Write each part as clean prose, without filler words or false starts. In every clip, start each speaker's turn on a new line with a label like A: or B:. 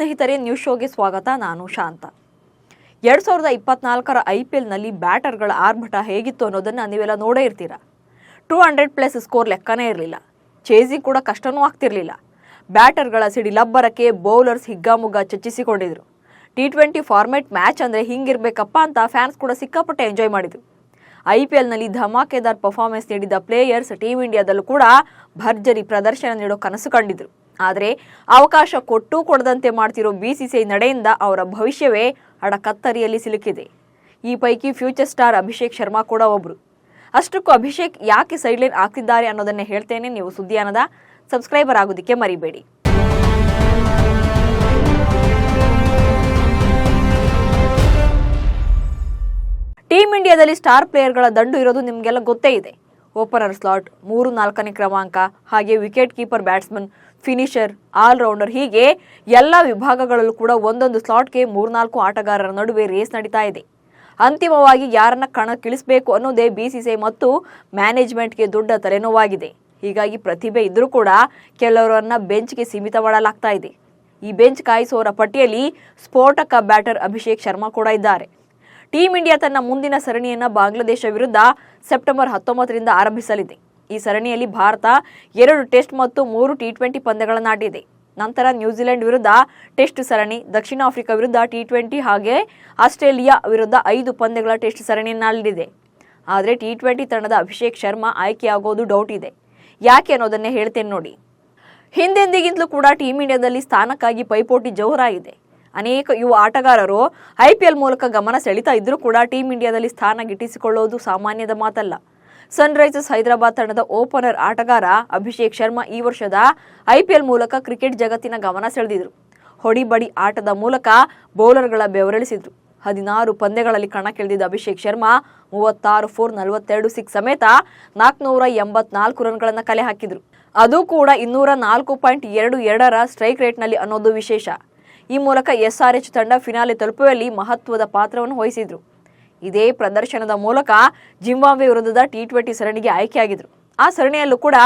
A: ಸ್ನೇಹಿತರೆ, ನ್ಯೂಸ್ ಶೋಗೆ ಸ್ವಾಗತ. ನಾನು ಶಾಂತ. 2024ರ IPLನಲ್ಲಿ ಬ್ಯಾಟರ್ಗಳ ಆರ್ಭಟ ಹೇಗಿತ್ತು ಅನ್ನೋದನ್ನ ನೀವೆಲ್ಲ ನೋಡೇ ಇರ್ತೀರಾ. 200+ ಸ್ಕೋರ್ ಲೆಕ್ಕನೇ ಇರಲಿಲ್ಲ. ಚೇಸಿಂಗ್ ಕೂಡ ಕಷ್ಟನೂ ಆಗ್ತಿರ್ಲಿಲ್ಲ. ಬ್ಯಾಟರ್ಗಳ ಸಿಡಿಲಬ್ಬರಕ್ಕೆ ಬೌಲರ್ಸ್ ಹಿಗ್ಗಾಮುಗ್ಗಾ ಚಚ್ಚಿಸಿಕೊಂಡಿದ್ರು. T20 ಫಾರ್ಮ್ಯಾಟ್ ಮ್ಯಾಚ್ ಅಂದ್ರೆ ಹಿಂಗಿರ್ಬೇಕಪ್ಪ ಅಂತ ಫ್ಯಾನ್ಸ್ ಕೂಡ ಸಿಕ್ಕಾಪಟ್ಟೆ ಎಂಜಾಯ್ ಮಾಡಿದ್ರು. IPLನಲ್ಲಿ ಧಮಾಕೆದಾರ್ ಪರ್ಫಾರ್ಮೆನ್ಸ್ ನೀಡಿದ ಪ್ಲೇಯರ್ಸ್ ಟೀಮ್ ಇಂಡಿಯಾದಲ್ಲೂ ಕೂಡ ಭರ್ಜರಿ ಪ್ರದರ್ಶನ ನೀಡೋ ಕನಸು ಕಂಡಿದ್ರು. ಆದರೆ ಅವಕಾಶ ಕೊಟ್ಟು ಕೊಡದಂತೆ ಮಾಡ್ತಿರೋ BCCI ನಡೆಯಿಂದ ಅವರ ಭವಿಷ್ಯವೇ ಅಡಕತ್ತರಿಯಲ್ಲಿ ಸಿಲುಕಿದೆ. ಈ ಪೈಕಿ ಫ್ಯೂಚರ್ ಸ್ಟಾರ್ ಅಭಿಷೇಕ್ ಶರ್ಮಾ ಕೂಡ ಒಬ್ರು. ಅಷ್ಟಕ್ಕೂ ಅಭಿಷೇಕ್ ಯಾಕೆ ಸೈಡ್ಲೈನ್ ಆಗ್ತಿದ್ದಾರೆ ಅನ್ನೋದನ್ನೇ ಹೇಳ್ತೇನೆ. ನೀವು ಸುದ್ದಿಯಾನದ ಸಬ್ಸ್ಕ್ರೈಬರ್ ಆಗೋದಕ್ಕೆ ಮರಿಬೇಡಿ. ಟೀಮ್ ಇಂಡಿಯಾದಲ್ಲಿ ಸ್ಟಾರ್ ಪ್ಲೇಯರ್ಗಳ ದಂಡು ಇರೋದು ನಿಮಗೆಲ್ಲ ಗೊತ್ತೇ ಇದೆ. ಓಪನರ್ ಸ್ಲಾಟ್, 3-4ನೇ ಕ್ರಮಾಂಕ, ಹಾಗೆ wicket keeper, batsman, finisher, all-rounder, ಹೀಗೆ ಎಲ್ಲ ವಿಭಾಗಗಳಲ್ಲೂ ಕೂಡ ಒಂದೊಂದು ಸ್ಲಾಟ್ಗೆ 3-4 ಆಟಗಾರರ ನಡುವೆ ರೇಸ್ ನಡೀತಾ ಇದೆ. ಅಂತಿಮವಾಗಿ ಯಾರನ್ನ ಕಣಕ್ಕಿಳಿಸಬೇಕು ಅನ್ನೋದೇ BCCI ಮತ್ತು ಮ್ಯಾನೇಜ್ಮೆಂಟ್ಗೆ ದೊಡ್ಡ ತಲೆನೋವಾಗಿದೆ. ಹೀಗಾಗಿ ಪ್ರತಿಭೆ ಇದ್ರೂ ಕೂಡ ಕೆಲವರನ್ನ ಬೆಂಚ್ಗೆ ಸೀಮಿತ ಮಾಡಲಾಗ್ತಾ ಇದೆ. ಈ ಬೆಂಚ್ ಕಾಯಿಸುವವರ ಪಟ್ಟಿಯಲ್ಲಿ ಸ್ಫೋಟಕ ಬ್ಯಾಟರ್ ಅಭಿಷೇಕ್ ಶರ್ಮಾ ಕೂಡ ಇದ್ದಾರೆ. ಟೀಮ್ ಇಂಡಿಯಾ ತನ್ನ ಮುಂದಿನ ಸರಣಿಯನ್ನ ಬಾಂಗ್ಲಾದೇಶ ವಿರುದ್ಧ ಸೆಪ್ಟೆಂಬರ್ 19ರಿಂದ ಆರಂಭಿಸಲಿದೆ. ಈ ಸರಣಿಯಲ್ಲಿ ಭಾರತ 2 ಟೆಸ್ಟ್ ಮತ್ತು 3 T20 ಪಂದ್ಯಗಳನ್ನಾಡಿದೆ. ನಂತರ ನ್ಯೂಜಿಲೆಂಡ್ ವಿರುದ್ಧ ಟೆಸ್ಟ್ ಸರಣಿ, ದಕ್ಷಿಣ ಆಫ್ರಿಕಾ ವಿರುದ್ಧ T20 ಹಾಗೆ ಆಸ್ಟ್ರೇಲಿಯಾ ವಿರುದ್ಧ 5 ಪಂದ್ಯಗಳ ಟೆಸ್ಟ್ ಸರಣಿಯನ್ನಾಡಲಿದೆ. ಆದರೆ T20 ತಂಡದ ಅಭಿಷೇಕ್ ಶರ್ಮಾ ಆಯ್ಕೆಯಾಗೋದು ಡೌಟ್ ಇದೆ. ಯಾಕೆ ಅನ್ನೋದನ್ನೇ ಹೇಳ್ತೇನೆ ನೋಡಿ. ಹಿಂದೆಂದಿಗಿಂತಲೂ ಕೂಡ ಟೀಮ್ ಇಂಡಿಯಾದಲ್ಲಿ ಸ್ಥಾನಕ್ಕಾಗಿ ಪೈಪೋಟಿ ಜೋರಾಗಿದೆ. ಅನೇಕ ಯುವ ಆಟಗಾರರು IPL ಮೂಲಕ ಗಮನ ಸೆಳೀತಾ ಇದ್ರೂ ಕೂಡ ಟೀಮ್ ಇಂಡಿಯಾದಲ್ಲಿ ಸ್ಥಾನ ಗಿಟ್ಟಿಸಿಕೊಳ್ಳೋದು ಸಾಮಾನ್ಯದ ಮಾತಲ್ಲ. ಸನ್ರೈಸರ್ಸ್ ಹೈದರಾಬಾದ್ ತಂಡದ ಓಪನರ್ ಆಟಗಾರ ಅಭಿಷೇಕ್ ಶರ್ಮಾ ಈ ವರ್ಷದ IPL ಮೂಲಕ ಕ್ರಿಕೆಟ್ ಜಗತ್ತಿನ ಗಮನ ಸೆಳೆದಿದ್ರು. ಹೊಡಿಬಡಿ ಆಟದ ಮೂಲಕ ಬೌಲರ್ಗಳ ಬೆವರಿಳಿಸಿದ್ರು. 16 ಪಂದ್ಯಗಳಲ್ಲಿ ಕಣಕ್ಕಿಳಿದಿದ್ದ ಅಭಿಷೇಕ್ ಶರ್ಮಾ 36 4, 42 6 ಸಮೇತ 484 ರನ್ಗಳನ್ನು ಕಲೆ ಹಾಕಿದ್ರು. ಅದು ಕೂಡ 204.22ರ ಸ್ಟ್ರೈಕ್ ರೇಟ್ನಲ್ಲಿ ಅನ್ನೋದು ವಿಶೇಷ. ಈ ಮೂಲಕ SRH ತಂಡ ಫಿನಾಲೆ ತಲುಪುವಲ್ಲಿ ಮಹತ್ವದ ಪಾತ್ರವನ್ನು ವಹಿಸಿದ್ರು. ಇದೇ ಪ್ರದರ್ಶನದ ಮೂಲಕ ಜಿಂಬಾಬ್ವೆ ವಿರುದ್ಧದ T20 ಸರಣಿಗೆ ಆಯ್ಕೆಯಾಗಿದ್ರು. ಆ ಸರಣಿಯಲ್ಲೂ ಕೂಡ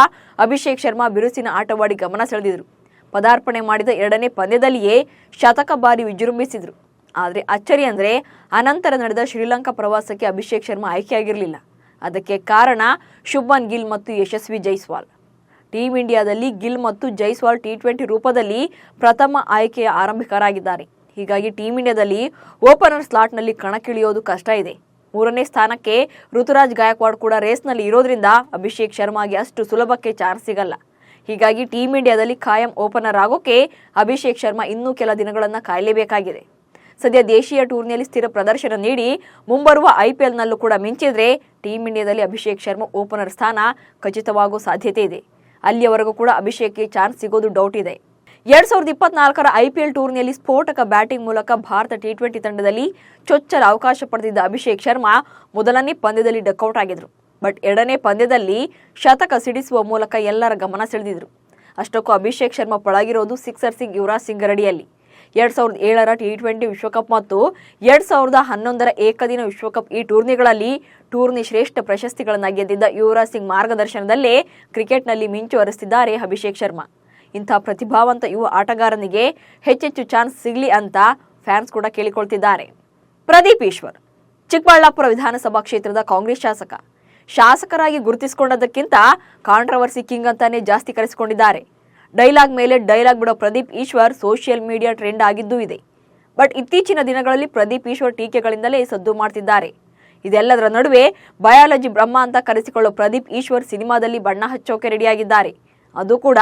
A: ಅಭಿಷೇಕ್ ಶರ್ಮಾ ಬಿರುಸಿನ ಆಟವಾಡಿ ಗಮನ ಸೆಳೆದಿದ್ರು. ಪದಾರ್ಪಣೆ ಮಾಡಿದ 2ನೇ ಪಂದ್ಯದಲ್ಲಿಯೇ ಶತಕ ಬಾರಿ ವಿಜೃಂಭಿಸಿದ್ರು. ಆದರೆ ಅಚ್ಚರಿ ಅಂದ್ರೆ ಅನಂತರ ನಡೆದ ಶ್ರೀಲಂಕಾ ಪ್ರವಾಸಕ್ಕೆ ಅಭಿಷೇಕ್ ಶರ್ಮಾ ಆಯ್ಕೆಯಾಗಿರಲಿಲ್ಲ. ಅದಕ್ಕೆ ಕಾರಣ ಶುಭ್ಮನ್ ಗಿಲ್ ಮತ್ತು ಯಶಸ್ವಿ ಜೈಸ್ವಾಲ್. ಟೀಮ್ ಇಂಡಿಯಾದಲ್ಲಿ ಗಿಲ್ ಮತ್ತು ಜೈಸ್ವಾಲ್ T20 ರೂಪದಲ್ಲಿ ಪ್ರಥಮ ಆಯ್ಕೆಯ ಆರಂಭಿಕರಾಗಿದ್ದಾರೆ. ಹೀಗಾಗಿ ಟೀಮ್ ಇಂಡಿಯಾದಲ್ಲಿ ಓಪನರ್ ಸ್ಲಾಟ್ನಲ್ಲಿ ಕಣಕ್ಕಿಳಿಯೋದು ಕಷ್ಟ ಇದೆ. 3ನೇ ಸ್ಥಾನಕ್ಕೆ ಋತುರಾಜ್ ಗಾಯಕ್ವಾಡ್ ಕೂಡ ರೇಸ್ನಲ್ಲಿ ಇರೋದ್ರಿಂದ ಅಭಿಷೇಕ್ ಶರ್ಮಾಗೆ ಅಷ್ಟು ಸುಲಭಕ್ಕೆ ಚಾನ್ಸ್ ಸಿಗಲ್ಲ. ಹೀಗಾಗಿ ಟೀಮ್ ಇಂಡಿಯಾದಲ್ಲಿ ಖಾಯಂ ಓಪನರ್ ಆಗೋಕೆ ಅಭಿಷೇಕ್ ಶರ್ಮಾ ಇನ್ನೂ ಕೆಲ ದಿನಗಳನ್ನು ಕಾಯಲೇಬೇಕಾಗಿದೆ. ಸದ್ಯ ದೇಶೀಯ ಟೂರ್ನಿಯಲ್ಲಿ ಸ್ಥಿರ ಪ್ರದರ್ಶನ ನೀಡಿ ಮುಂಬರುವ IPLನಲ್ಲೂ ಕೂಡ ಮಿಂಚಿದ್ರೆ ಟೀಮ್ ಇಂಡಿಯಾದಲ್ಲಿ ಅಭಿಷೇಕ್ ಶರ್ಮಾ ಓಪನರ್ ಸ್ಥಾನ ಖಚಿತವಾಗುವ ಸಾಧ್ಯತೆ ಇದೆ. ಅಲ್ಲಿಯವರೆಗೂ ಕೂಡ ಅಭಿಷೇಕ್ಗೆ ಚಾನ್ಸ್ ಸಿಗೋದು ಡೌಟ್ ಇದೆ. 2024ರ IPL ಟೂರ್ನಿಯಲ್ಲಿ ಸ್ಫೋಟಕ ಬ್ಯಾಟಿಂಗ್ ಮೂಲಕ ಭಾರತ T20 ತಂಡದಲ್ಲಿ ಚೊಚ್ಚಲ ಅವಕಾಶ ಪಡೆದಿದ್ದ ಅಭಿಷೇಕ್ ಶರ್ಮಾ ಮೊದಲನೇ ಪಂದ್ಯದಲ್ಲಿ ಡಕ್ಔಟ್ ಆಗಿದ್ರು. ಬಟ್ 2ನೇ ಪಂದ್ಯದಲ್ಲಿ ಶತಕ ಸಿಡಿಸುವ ಮೂಲಕ ಎಲ್ಲರ ಗಮನ ಸೆಳೆದಿದ್ರು. ಅಷ್ಟಕ್ಕೂ ಅಭಿಷೇಕ್ ಶರ್ಮಾ ಪಳಗಿರೋದು ಸಿಕ್ಸರ್ ಸಿಂಗ್ ಯುವರಾಜ್ ಸಿಂಗ್ ಗಡಿಯಲ್ಲಿ. 2007ರ T20 ವಿಶ್ವಕಪ್ ಮತ್ತು 2011ರ ಏಕದಿನ ವಿಶ್ವಕಪ್ ಈ ಟೂರ್ನಿಗಳಲ್ಲಿ ಟೂರ್ನಿ ಶ್ರೇಷ್ಠ ಪ್ರಶಸ್ತಿಗಳನ್ನು ಗೆದ್ದಿದ್ದ ಯುವರಾಜ್ ಸಿಂಗ್ ಮಾರ್ಗದರ್ಶನದಲ್ಲೇ ಕ್ರಿಕೆಟ್ನಲ್ಲಿ ಮಿಂಚು ಹರಿಸಿದ್ದಾರೆ ಅಭಿಷೇಕ್ ಶರ್ಮಾ. ಇಂಥ ಪ್ರತಿಭಾವಂತ ಯುವ ಆಟಗಾರನಿಗೆ ಹೆಚ್ಚೆಚ್ಚು ಚಾನ್ಸ್ ಸಿಗಲಿ ಅಂತ ಫ್ಯಾನ್ಸ್ ಕೂಡ ಕೇಳಿಕೊಳ್ತಿದ್ದಾರೆ. ಪ್ರದೀಪ್ ಈಶ್ವರ್ ಚಿಕ್ಕಬಳ್ಳಾಪುರ ವಿಧಾನಸಭಾ ಕ್ಷೇತ್ರದ ಕಾಂಗ್ರೆಸ್ ಶಾಸಕರಾಗಿ ಗುರುತಿಸಿಕೊಂಡದಕ್ಕಿಂತ ಕಾಂಟ್ರವರ್ಸಿ ಕಿಂಗ್ ಅಂತಾನೆ ಜಾಸ್ತಿ ಕರೆಸಿಕೊಂಡಿದ್ದಾರೆ. ಡೈಲಾಗ್ ಮೇಲೆ ಡೈಲಾಗ್ ಬಿಡೋ Pradeep Eshwar social media trend ಆಗಿದ್ದೂ ಇದೆ. ಬಟ್ ಇತ್ತೀಚಿನ ದಿನಗಳಲ್ಲಿ ಪ್ರದೀಪ್ ಈಶ್ವರ್ ಟೀಕೆಗಳಿಂದಲೇ ಸದ್ದು ಮಾಡ್ತಿದ್ದಾರೆ. ಇದೆಲ್ಲದರ ನಡುವೆ ಬಯಾಲಜಿ ಬ್ರಹ್ಮ ಅಂತ ಕರೆಸಿಕೊಳ್ಳೋ ಪ್ರದೀಪ್ ಈಶ್ವರ್ ಸಿನಿಮಾದಲ್ಲಿ ಬಣ್ಣ ಹಚ್ಚೋಕೆ ರೆಡಿಯಾಗಿದ್ದಾರೆ. ಅದು ಕೂಡ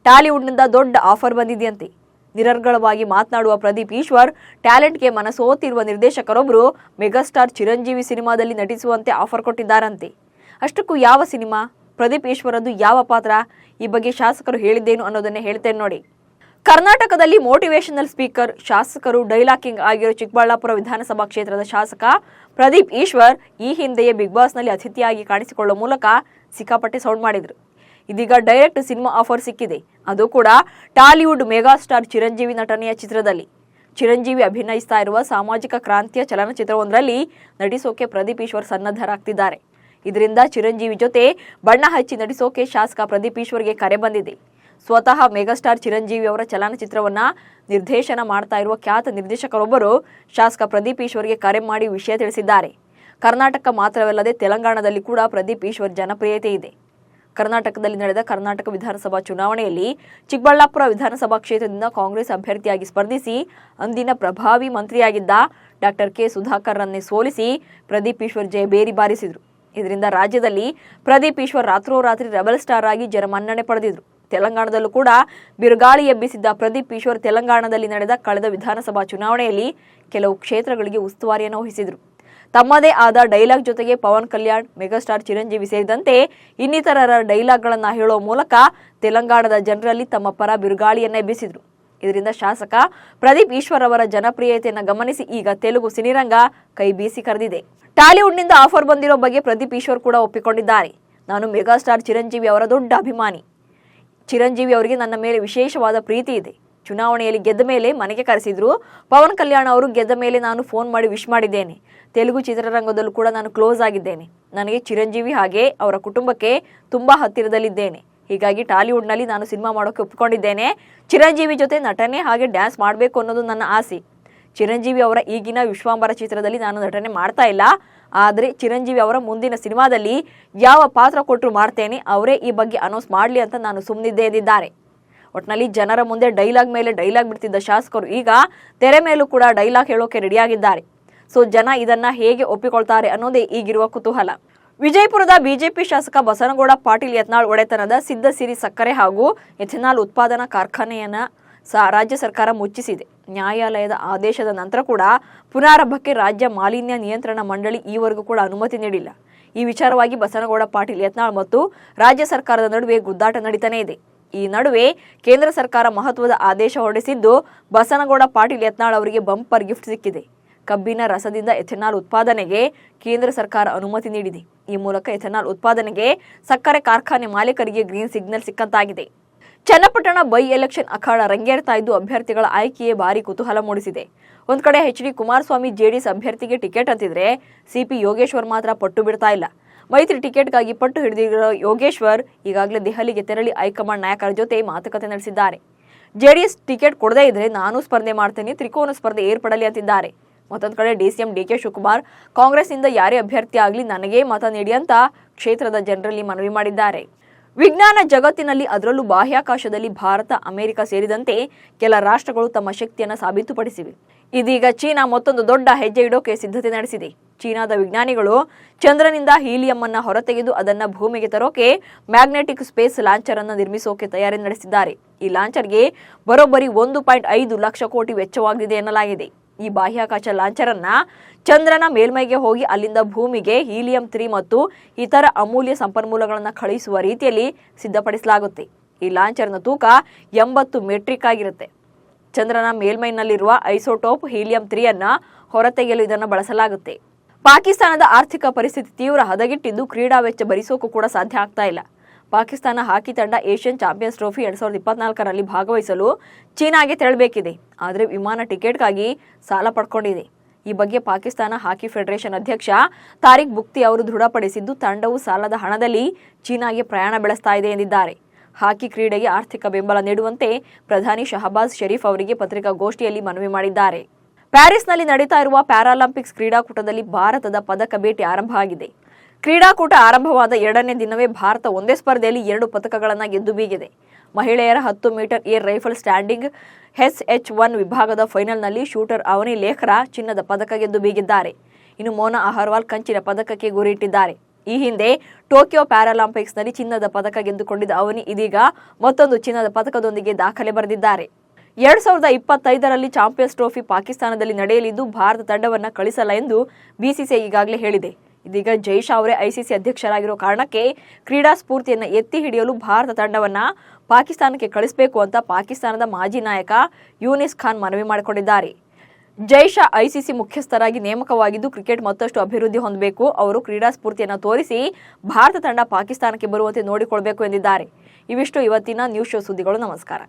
A: ಟಾಲಿವುಡ್ನಿಂದ ದೊಡ್ಡ ಆಫರ್ ಬಂದಿದೆಯಂತೆ. ನಿರರ್ಗಳವಾಗಿ ಮಾತನಾಡುವ ಪ್ರದೀಪ್ ಈಶ್ವರ್ ಟ್ಯಾಲೆಂಟ್ಗೆ ಮನಸೋತಿರುವ ನಿರ್ದೇಶಕರೊಬ್ಬರು ಮೆಗಾಸ್ಟಾರ್ ಚಿರಂಜೀವಿ ಸಿನಿಮಾದಲ್ಲಿ ನಟಿಸುವಂತೆ ಆಫರ್ ಕೊಟ್ಟಿದ್ದಾರಂತೆ. ಅಷ್ಟಕ್ಕೂ ಯಾವ ಸಿನಿಮಾ, ಪ್ರದೀಪ್ ಈಶ್ವರದ್ದು ಯಾವ ಪಾತ್ರ, ಈ ಬಗ್ಗೆ ಶಾಸಕರು ಹೇಳಿದ್ದೇನು ಅನ್ನೋದನ್ನೇ ಹೇಳ್ತೇನೆ ನೋಡಿ. ಕರ್ನಾಟಕದಲ್ಲಿ ಮೋಟಿವೇಶನಲ್ ಸ್ಪೀಕರ್, ಶಾಸಕರು, ಡೈಲಾಕಿಂಗ್ ಆಗಿರೋ ಚಿಕ್ಕಬಳ್ಳಾಪುರ ವಿಧಾನಸಭಾ ಕ್ಷೇತ್ರದ ಶಾಸಕ ಪ್ರದೀಪ್ ಈಶ್ವರ್ ಈ ಹಿಂದೆಯೇ ಬಿಗ್ ಬಾಸ್ನಲ್ಲಿ ಅತಿಥಿಯಾಗಿ ಕಾಣಿಸಿಕೊಳ್ಳುವ ಮೂಲಕ ಸಿಕ್ಕಾಪಟ್ಟೆ ಸೌಂಡ್ ಮಾಡಿದ್ರು. ಇದೀಗ ಡೈರೆಕ್ಟ್ ಸಿನಿಮಾ ಆಫರ್ ಸಿಕ್ಕಿದೆ. ಅದು ಕೂಡ ಟಾಲಿವುಡ್ ಮೆಗಾಸ್ಟಾರ್ ಚಿರಂಜೀವಿ ನಟನೆಯ ಚಿತ್ರದಲ್ಲಿ. ಚಿರಂಜೀವಿ ಅಭಿನಯಿಸ್ತಾ ಇರುವ ಸಾಮಾಜಿಕ ಕ್ರಾಂತಿಯ ಚಲನಚಿತ್ರವೊಂದರಲ್ಲಿ ನಟಿಸೋಕೆ ಪ್ರದೀಪ್ ಈಶ್ವರ್ ಸನ್ನದ್ಧರಾಗ್ತಿದ್ದಾರೆ. ಇದರಿಂದ ಚಿರಂಜೀವಿ ಜೊತೆ ಬಣ್ಣ ಹಚ್ಚಿ ನಟಿಸೋಕೆ ಶಾಸಕ ಪ್ರದೀಪ್ ಈಶ್ವರ್ಗೆ ಕರೆ ಬಂದಿದೆ. ಸ್ವತಃ ಮೆಗಾಸ್ಟಾರ್ ಚಿರಂಜೀವಿ ಅವರ ಚಲನಚಿತ್ರವನ್ನ ನಿರ್ದೇಶನ ಮಾಡ್ತಾ ಇರುವ ಖ್ಯಾತ ನಿರ್ದೇಶಕರೊಬ್ಬರು ಶಾಸಕ ಪ್ರದೀಪ್ ಈಶ್ವರ್ಗೆ ಕರೆ ಮಾಡಿ ವಿಷಯ ತಿಳಿಸಿದ್ದಾರೆ. ಕರ್ನಾಟಕ ಮಾತ್ರವಲ್ಲದೆ ತೆಲಂಗಾಣದಲ್ಲಿ ಕೂಡ ಪ್ರದೀಪ್ ಈಶ್ವರ್ ಜನಪ್ರಿಯತೆ ಇದೆ. ಕರ್ನಾಟಕದಲ್ಲಿ ನಡೆದ ಕರ್ನಾಟಕ ವಿಧಾನಸಭಾ ಚುನಾವಣೆಯಲ್ಲಿ ಚಿಕ್ಕಬಳ್ಳಾಪುರ ವಿಧಾನಸಭಾ ಕ್ಷೇತ್ರದಿಂದ ಕಾಂಗ್ರೆಸ್ ಅಭ್ಯರ್ಥಿಯಾಗಿ ಸ್ಪರ್ಧಿಸಿ ಅಂದಿನ ಪ್ರಭಾವಿ ಮಂತ್ರಿಯಾಗಿದ್ದ ಡಾಕ್ಟರ್ ಕೆ ಸುಧಾಕರ್ ರನ್ನೇ ಸೋಲಿಸಿ ಪ್ರದೀಪ್ ಈಶ್ವರ್ ಜಯಬೇರಿ ಬಾರಿಸಿದರು. ಇದರಿಂದ ರಾಜ್ಯದಲ್ಲಿ ಪ್ರದೀಪ್ ಈಶ್ವರ್ ರಾತ್ರೋರಾತ್ರಿ ರೆಬಲ್ ಸ್ಟಾರ್ ಆಗಿ ಜನಮನ್ನಣೆ ಪಡೆದಿದ್ರು. ತೆಲಂಗಾಣದಲ್ಲೂ ಕೂಡ ಬಿರುಗಾಳಿ ಎಬ್ಬಿಸಿದ್ದ ಪ್ರದೀಪ್ ಈಶ್ವರ್ ತೆಲಂಗಾಣದಲ್ಲಿ ನಡೆದ ಕಳೆದ ವಿಧಾನಸಭಾ ಚುನಾವಣೆಯಲ್ಲಿ ಕೆಲವು ಕ್ಷೇತ್ರಗಳಿಗೆ ಉಸ್ತುವಾರಿಯನ್ನು ವಹಿಸಿದರು. ತಮ್ಮದೇ ಆದ ಡೈಲಾಗ್ ಜೊತೆಗೆ ಪವನ್ ಕಲ್ಯಾಣ್, ಮೆಗಾಸ್ಟಾರ್ ಚಿರಂಜೀವಿ ಸೇರಿದಂತೆ ಇನ್ನಿತರರ ಡೈಲಾಗ್ಗಳನ್ನು ಹೇಳುವ ಮೂಲಕ ತೆಲಂಗಾಣದ ಜನರಲ್ಲಿ ತಮ್ಮ ಪರ ಬಿರುಗಾಳಿಯನ್ನ ಎಬ್ಬಿಸಿದರು. ಇದರಿಂದ ಶಾಸಕ ಪ್ರದೀಪ್ ಈಶ್ವರ್ ಅವರ ಜನಪ್ರಿಯತೆಯನ್ನು ಗಮನಿಸಿ ಈಗ ತೆಲುಗು ಸಿನಿರಂಗ ಕೈ ಬೀಸಿ ಕರೆದಿದೆ. ಟಾಲಿವುಡ್ನಿಂದ ಆಫರ್ ಬಂದಿರೋ ಬಗ್ಗೆ ಪ್ರದೀಪ್ ಈಶ್ವರ್ ಕೂಡ ಒಪ್ಪಿಕೊಂಡಿದ್ದಾರೆ. ನಾನು ಮೆಗಾಸ್ಟಾರ್ ಚಿರಂಜೀವಿ ಅವರ ದೊಡ್ಡ ಅಭಿಮಾನಿ. ಚಿರಂಜೀವಿ ಅವರಿಗೆ ನನ್ನ ಮೇಲೆ ವಿಶೇಷವಾದ ಪ್ರೀತಿ ಇದೆ. ಚುನಾವಣೆಯಲ್ಲಿ ಗೆದ್ದ ಮೇಲೆ ಮನೆಗೆ ಕರೆಸಿದ್ರು. ಪವನ್ ಕಲ್ಯಾಣ್ ಅವರು ಗೆದ್ದ ಮೇಲೆ ನಾನು ಫೋನ್ ಮಾಡಿ ವಿಶ್ ಮಾಡಿದ್ದೇನೆ. ತೆಲುಗು ಚಿತ್ರರಂಗದಲ್ಲೂ ಕೂಡ ನಾನು ಕ್ಲೋಸ್ ಆಗಿದ್ದೇನೆ. ನನಗೆ ಚಿರಂಜೀವಿ ಹಾಗೆ ಅವರ ಕುಟುಂಬಕ್ಕೆ ತುಂಬಾ ಹತ್ತಿರದಲ್ಲಿದ್ದೇನೆ. ಹೀಗಾಗಿ ಟಾಲಿವುಡ್ನಲ್ಲಿ ನಾನು ಸಿನಿಮಾ ಮಾಡೋಕೆ ಒಪ್ಪಿಕೊಂಡಿದ್ದೇನೆ. ಚಿರಂಜೀವಿ ಜೊತೆ ನಟನೆ ಹಾಗೆ ಡ್ಯಾನ್ಸ್ ಮಾಡಬೇಕು ಅನ್ನೋದು ನನ್ನ ಆಸೆ. ಚಿರಂಜೀವಿ ಅವರ ಈಗಿನ ವಿಶ್ವಾಂಬರ ಚಿತ್ರದಲ್ಲಿ ನಾನು ನಟನೆ ಮಾಡ್ತಾ ಇಲ್ಲ. ಆದರೆ ಚಿರಂಜೀವಿ ಅವರ ಮುಂದಿನ ಸಿನಿಮಾದಲ್ಲಿ ಯಾವ ಪಾತ್ರ ಕೊಟ್ಟರು ಮಾಡ್ತೇನೆ. ಅವರೇ ಈ ಬಗ್ಗೆ ಅನೌನ್ಸ್ ಮಾಡಲಿ ಅಂತ ನಾನು ಸುಮ್ಮನಿದ್ದೇ ಎಂದಿದ್ದಾರೆ. ಒಟ್ಟಿನಲ್ಲಿ ಜನರ ಮುಂದೆ ಡೈಲಾಗ್ ಮೇಲೆ ಡೈಲಾಗ್ ಬಿಡ್ತಿದ್ದ ಶಾಸಕರು ಈಗ ತೆರೆ ಮೇಲೂ ಕೂಡ ಡೈಲಾಗ್ ಹೇಳೋಕೆ ರೆಡಿಯಾಗಿದ್ದಾರೆ. ಸೊ ಜನ ಇದನ್ನ ಹೇಗೆ ಒಪ್ಪಿಕೊಳ್ತಾರೆ ಅನ್ನೋದೇ ಈಗಿರುವ ಕುತೂಹಲ. ವಿಜಯಪುರದ ಬಿಜೆಪಿ ಶಾಸಕ ಬಸನಗೌಡ ಪಾಟೀಲ್ ಯತ್ನಾಳ್ ಒಡೆತನದ ಸಿದ್ಧಸಿರಿ ಸಕ್ಕರೆ ಹಾಗೂ ಎಥೆನಾಲ್ ಉತ್ಪಾದನಾ ಕಾರ್ಖಾನೆಯನ್ನ ರಾಜ್ಯ ಸರ್ಕಾರ ಮುಚ್ಚಿಸಿದೆ. ನ್ಯಾಯಾಲಯದ ಆದೇಶದ ನಂತರ ಕೂಡ ಪುನರಾರಂಭಕ್ಕೆ ರಾಜ್ಯ ಮಾಲಿನ್ಯ ನಿಯಂತ್ರಣ ಮಂಡಳಿ ಈವರೆಗೂ ಕೂಡ ಅನುಮತಿ ನೀಡಿಲ್ಲ. ಈ ವಿಚಾರವಾಗಿ ಬಸನಗೌಡ ಪಾಟೀಲ್ ಯತ್ನಾಳ್ ಮತ್ತು ರಾಜ್ಯ ಸರ್ಕಾರದ ನಡುವೆ ಗುದ್ದಾಟ ನಡೀತಾನೆ ಇದೆ. ಈ ನಡುವೆ ಕೇಂದ್ರ ಸರ್ಕಾರ ಮಹತ್ವದ ಆದೇಶ ಹೊರಡಿಸಿದ್ದು ಬಸನಗೌಡ ಪಾಟೀಲ್ ಯತ್ನಾಳ್ ಅವರಿಗೆ ಬಂಪರ್ ಗಿಫ್ಟ್ ಸಿಕ್ಕಿದೆ. ಕಬ್ಬಿನ ರಸದಿಂದ ಎಥೆನಾಲ್ ಉತ್ಪಾದನೆಗೆ ಕೇಂದ್ರ ಸರ್ಕಾರ ಅನುಮತಿ ನೀಡಿದೆ. ಈ ಮೂಲಕ ಎಥೆನಾಲ್ ಉತ್ಪಾದನೆಗೆ ಸಕ್ಕರೆ ಕಾರ್ಖಾನೆ ಮಾಲೀಕರಿಗೆ ಗ್ರೀನ್ ಸಿಗ್ನಲ್ ಸಿಕ್ಕಂತಾಗಿದೆ. ಚನ್ನಪಟ್ಟಣ ಬೈ ಎಲೆಕ್ಷನ್ ಅಖಾಡ ರಂಗೇರ್ತಾ ಇದ್ದು ಅಭ್ಯರ್ಥಿಗಳ ಆಯ್ಕೆಯೇ ಭಾರಿ ಕುತೂಹಲ ಮೂಡಿಸಿದೆ. ಒಂದ್ ಕಡೆ ಎಚ್ ಡಿ ಕುಮಾರಸ್ವಾಮಿ ಜೆಡಿಎಸ್ ಅಭ್ಯರ್ಥಿಗೆ ಟಿಕೆಟ್ ಅಂತಿದ್ರೆ ಸಿಪಿ ಯೋಗೇಶ್ವರ್ ಮಾತ್ರ ಪಟ್ಟು ಬಿಡ್ತಾ ಇಲ್ಲ. ಮೈತ್ರಿ ಟಿಕೆಟ್ಗಾಗಿ ಪಟ್ಟು ಹಿಡಿದಿರೋ ಯೋಗೇಶ್ವರ್ ಈಗಾಗಲೇ ದೆಹಲಿಗೆ ತೆರಳಿ ಹೈಕಮಾಂಡ್ ನಾಯಕರ ಜೊತೆ ಮಾತುಕತೆ ನಡೆಸಿದ್ದಾರೆ. ಜೆಡಿಎಸ್ ಟಿಕೆಟ್ ಕೊಡದೇ ಇದ್ರೆ ನಾನು ಸ್ಪರ್ಧೆ ಮಾಡ್ತೇನೆ, ತ್ರಿಕೋನ ಸ್ಪರ್ಧೆ ಏರ್ಪಡಲಿ ಅಂತಿದ್ದಾರೆ. ಮತ್ತೊಂದು ಕಡೆ ಡಿಸಿಎಂ ಡಿಕೆ ಶಿವಕುಮಾರ್ ಕಾಂಗ್ರೆಸ್ನಿಂದ ಯಾರೇ ಅಭ್ಯರ್ಥಿ ಆಗಲಿ ನನಗೇ ಮತ ನೀಡಿ ಅಂತ ಕ್ಷೇತ್ರದ ಜನರಲ್ಲಿ ಮನವಿ ಮಾಡಿದ್ದಾರೆ. ವಿಜ್ಞಾನ ಜಗತ್ತಿನಲ್ಲಿ ಅದರಲ್ಲೂ ಬಾಹ್ಯಾಕಾಶದಲ್ಲಿ ಭಾರತ, ಅಮೆರಿಕ ಸೇರಿದಂತೆ ಕೆಲ ರಾಷ್ಟ್ರಗಳು ತಮ್ಮ ಶಕ್ತಿಯನ್ನು ಸಾಬೀತುಪಡಿಸಿವೆ. ಇದೀಗ ಚೀನಾ ಮತ್ತೊಂದು ದೊಡ್ಡ ಹೆಜ್ಜೆ ಇಡೋಕೆ ಸಿದ್ಧತೆ ನಡೆಸಿದೆ. ಚೀನಾದ ವಿಜ್ಞಾನಿಗಳು ಚಂದ್ರನಿಂದ ಹೀಲಿಯಂ ಅನ್ನ ಹೊರತೆಗೆದು ಅದನ್ನ ಭೂಮಿಗೆ ತರೋಕೆ ಮ್ಯಾಗ್ನೆಟಿಕ್ ಸ್ಪೇಸ್ ಲಾಂಚರ್ ಅನ್ನು ನಿರ್ಮಿಸೋಕೆ ತಯಾರಿ ನಡೆಸಿದ್ದಾರೆ. ಈ ಲಾಂಚರ್ಗೆ ಬರೋಬ್ಬರಿ 1.5 ಲಕ್ಷ ಕೋಟಿ ವೆಚ್ಚವಾಗಿದೆ ಎನ್ನಲಾಗಿದೆ. ಈ ಬಾಹ್ಯಾಕಾಶ ಲಾಂಚರ್ ಅನ್ನ ಚಂದ್ರನ ಮೇಲ್ಮೈಗೆ ಹೋಗಿ ಅಲ್ಲಿಂದ ಭೂಮಿಗೆ ಹೀಲಿಯಂ 3 ಮತ್ತು ಇತರ ಅಮೂಲ್ಯ ಸಂಪನ್ಮೂಲಗಳನ್ನು ಕಳುಹಿಸುವ ರೀತಿಯಲ್ಲಿ ಸಿದ್ಧಪಡಿಸಲಾಗುತ್ತೆ. ಈ ಲಾಂಚರ್ನ ತೂಕ 80 ಮೆಟ್ರಿಕ್ ಆಗಿರುತ್ತೆ. ಚಂದ್ರನ ಮೇಲ್ಮೈನಲ್ಲಿರುವ ಐಸೋಟೋಪ್ ಹೀಲಿಯಂ 3 ಅನ್ನ ಹೊರತೆಗೆಯಲು ಇದನ್ನು ಬಳಸಲಾಗುತ್ತೆ. ಪಾಕಿಸ್ತಾನದ ಆರ್ಥಿಕ ಪರಿಸ್ಥಿತಿ ತೀವ್ರ ಹದಗೆಟ್ಟಿದ್ದು ಕ್ರೀಡಾ ವೆಚ್ಚ ಭರಿಸೋಕು ಕೂಡ ಸಾಧ್ಯ ಆಗ್ತಾ ಇಲ್ಲ. ಪಾಕಿಸ್ತಾನ ಹಾಕಿ ತಂಡ ಏಷ್ಯನ್ ಚಾಂಪಿಯನ್ಸ್ ಟ್ರೋಫಿ 2024ರಲ್ಲಿ ಭಾಗವಹಿಸಲು ಚೀನಾಗೆ ತೆರಳಬೇಕಿದೆ. ಆದರೆ ವಿಮಾನ ಟಿಕೆಟ್ಗಾಗಿ ಸಾಲ ಪಡ್ಕೊಂಡಿದೆ. ಈ ಬಗ್ಗೆ ಪಾಕಿಸ್ತಾನ ಹಾಕಿ ಫೆಡರೇಷನ್ ಅಧ್ಯಕ್ಷ ತಾರಿಕ್ ಬುಕ್ತಿ ಅವರು ದೃಢಪಡಿಸಿದ್ದು ತಂಡವು ಸಾಲದ ಹಣದಲ್ಲಿ ಚೀನಾಗೆ ಪ್ರಯಾಣ ಬೆಳೆಸ್ತಾ ಇದೆ ಎಂದಿದ್ದಾರೆ. ಹಾಕಿ ಕ್ರೀಡೆಗೆ ಆರ್ಥಿಕ ಬೆಂಬಲ ನೀಡುವಂತೆ ಪ್ರಧಾನಿ ಶಹಬಾಜ್ ಶರೀಫ್ ಅವರಿಗೆ ಪತ್ರಿಕಾಗೋಷ್ಠಿಯಲ್ಲಿ ಮನವಿ ಮಾಡಿದ್ದಾರೆ. ಪ್ಯಾರಿಸ್ನಲ್ಲಿ ನಡೀತಾ ಇರುವ ಪ್ಯಾರಾಲಿಂಪಿಕ್ಸ್ ಕ್ರೀಡಾಕೂಟದಲ್ಲಿ ಭಾರತದ ಪದಕ ಬೇಟೆ ಆರಂಭ ಆಗಿದೆ. ಕ್ರೀಡಾಕೂಟ ಆರಂಭವಾದ 2ನೇ ದಿನವೇ ಭಾರತ ಒಂದೇ ಸ್ಪರ್ಧೆಯಲ್ಲಿ 2 ಪದಕಗಳನ್ನು ಗೆದ್ದು ಬೀಗಿದೆ. ಮಹಿಳೆಯರ 10 metre air rifle standing SH1 ವಿಭಾಗದ ಫೈನಲ್ನಲ್ಲಿ ಶೂಟರ್ ಅವನಿ ಲೇಖರಾ ಚಿನ್ನದ ಪದಕ ಗೆದ್ದು ಬೀಗಿದ್ದಾರೆ. ಇನ್ನು ಮೋನಾ ಅಹರ್ವಾಲ್ ಕಂಚಿನ ಪದಕಕ್ಕೆ ಗುರಿಯಿಟ್ಟಿದ್ದಾರೆ. ಈ ಹಿಂದೆ ಟೋಕಿಯೋ ಪ್ಯಾರಾಲಿಂಪಿಕ್ಸ್ನಲ್ಲಿ ಚಿನ್ನದ ಪದಕ ಗೆದ್ದುಕೊಂಡಿದ್ದ ಅವನಿ ಇದೀಗ ಮತ್ತೊಂದು ಚಿನ್ನದ ಪದಕದೊಂದಿಗೆ ದಾಖಲೆ ಬರೆದಿದ್ದಾರೆ. 2025ರಲ್ಲಿ ಚಾಂಪಿಯನ್ಸ್ ಟ್ರೋಫಿ ಪಾಕಿಸ್ತಾನದಲ್ಲಿ ನಡೆಯಲಿದ್ದು ಭಾರತ ತಂಡವನ್ನು ಕಳಿಸಲ್ಲ ಎಂದು ಬಿಸಿಸಿಐ ಈಗಾಗಲೇ ಹೇಳಿದೆ. ಇದೀಗ ಜೈಶಾ ಅವರೇ ಐಸಿಸಿ ಅಧ್ಯಕ್ಷರಾಗಿರೋ ಕಾರಣಕ್ಕೆ ಕ್ರೀಡಾ ಸ್ಫೂರ್ತಿಯನ್ನು ಎತ್ತಿ ಹಿಡಿಯಲು ಭಾರತ ತಂಡವನ್ನ ಪಾಕಿಸ್ತಾನಕ್ಕೆ ಕಳಿಸಬೇಕು ಅಂತ ಪಾಕಿಸ್ತಾನದ ಮಾಜಿ ನಾಯಕ ಯೂನಿಸ್ ಖಾನ್ ಮನವಿ ಮಾಡಿಕೊಂಡಿದ್ದಾರೆ. ಜೈಶಾ ಐಸಿಸಿ ಮುಖ್ಯಸ್ಥರಾಗಿ ನೇಮಕವಾಗಿದ್ದು ಕ್ರಿಕೆಟ್ ಮತ್ತಷ್ಟು ಅಭಿವೃದ್ಧಿ ಹೊಂದಬೇಕು. ಅವರು ಕ್ರೀಡಾ ಸ್ಫೂರ್ತಿಯನ್ನು ತೋರಿಸಿ ಭಾರತ ತಂಡ ಪಾಕಿಸ್ತಾನಕ್ಕೆ ಬರುವಂತೆ ನೋಡಿಕೊಳ್ಳಬೇಕು ಎಂದಿದ್ದಾರೆ. ಇವಿಷ್ಟು ಇವತ್ತಿನ ನ್ಯೂಸ್ ಶೋ ಸುದ್ದಿಗಳು. ನಮಸ್ಕಾರ.